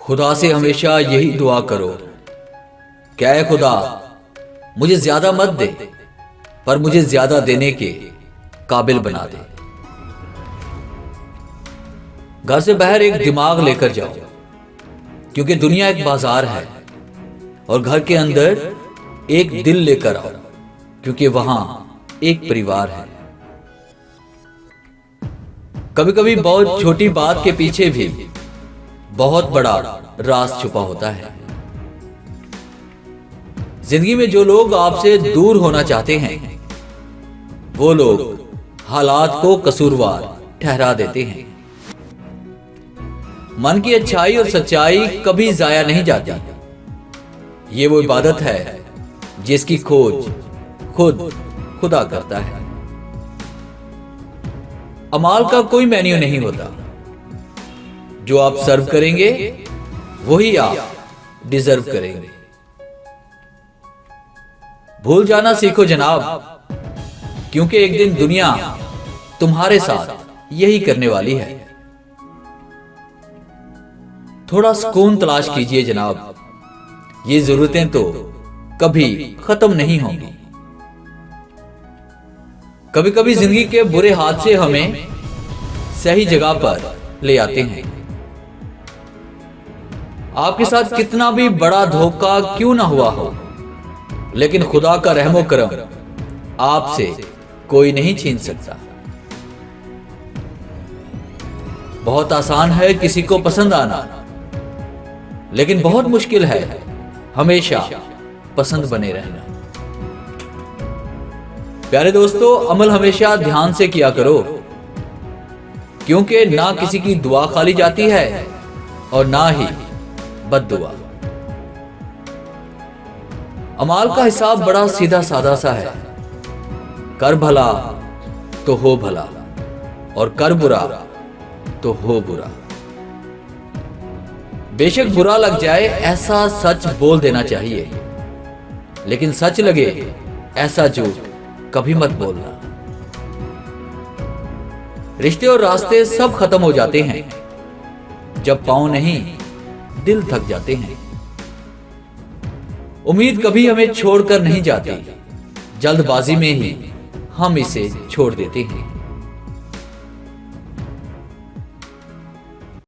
खुदा से हमेशा यही दुआ करो, क्या है खुदा मुझे ज्यादा मत दे, पर मुझे ज्यादा देने के काबिल बना दे। घर से बाहर एक दिमाग लेकर जाओ, क्योंकि दुनिया एक बाजार है, और घर के अंदर एक दिल लेकर आओ, क्योंकि वहां एक परिवार है। कभी कभी बहुत छोटी बात के पीछे भी बहुत बड़ा राज छुपा होता है। जिंदगी में जो लोग आपसे दूर होना चाहते हैं, वो लोग हालात को कसूरवार ठहरा देते हैं। मन की अच्छाई और सच्चाई कभी जाया नहीं जाती। ये वो इबादत है जिसकी खोज खुद खुदा करता है। अमाल का कोई मेन्यू नहीं होता। जो आप सर्व करेंगे वही आप डिजर्व करेंगे। भूल जाना सीखो जनाब, क्योंकि एक दिन दुनिया तुम्हारे साथ यही करने वाली है। थोड़ा सुकून तलाश कीजिए जनाब, ये जरूरतें तो कभी खत्म नहीं होंगी। कभी कभी जिंदगी के बुरे हादसे हमें सही जगह पर ले आते हैं। आपके साथ कितना भी बड़ा धोखा क्यों ना हुआ हो, लेकिन खुदा का रहमो करम आपसे कोई नहीं छीन सकता। बहुत आसान है किसी को पसंद आना, लेकिन बहुत मुश्किल है हमेशा पसंद बने रहना। प्यारे दोस्तों, अमल हमेशा ध्यान से किया करो, क्योंकि ना किसी की दुआ खाली जाती है और ना ही बद्दुआ। अमाल का हिसाब बड़ा सीधा साधा सा है। कर भला तो हो भला, और कर बुरा तो हो बुरा। बेशक बुरा लग जाए ऐसा सच बोल देना चाहिए, लेकिन सच लगे ऐसा झूठ कभी मत बोलना। रिश्ते और रास्ते सब खत्म हो जाते हैं जब पांव नहीं दिल थक जाते हैं। उम्मीद कभी हमें छोड़कर नहीं जाती, जल्दबाजी में ही हम इसे छोड़ देते हैं।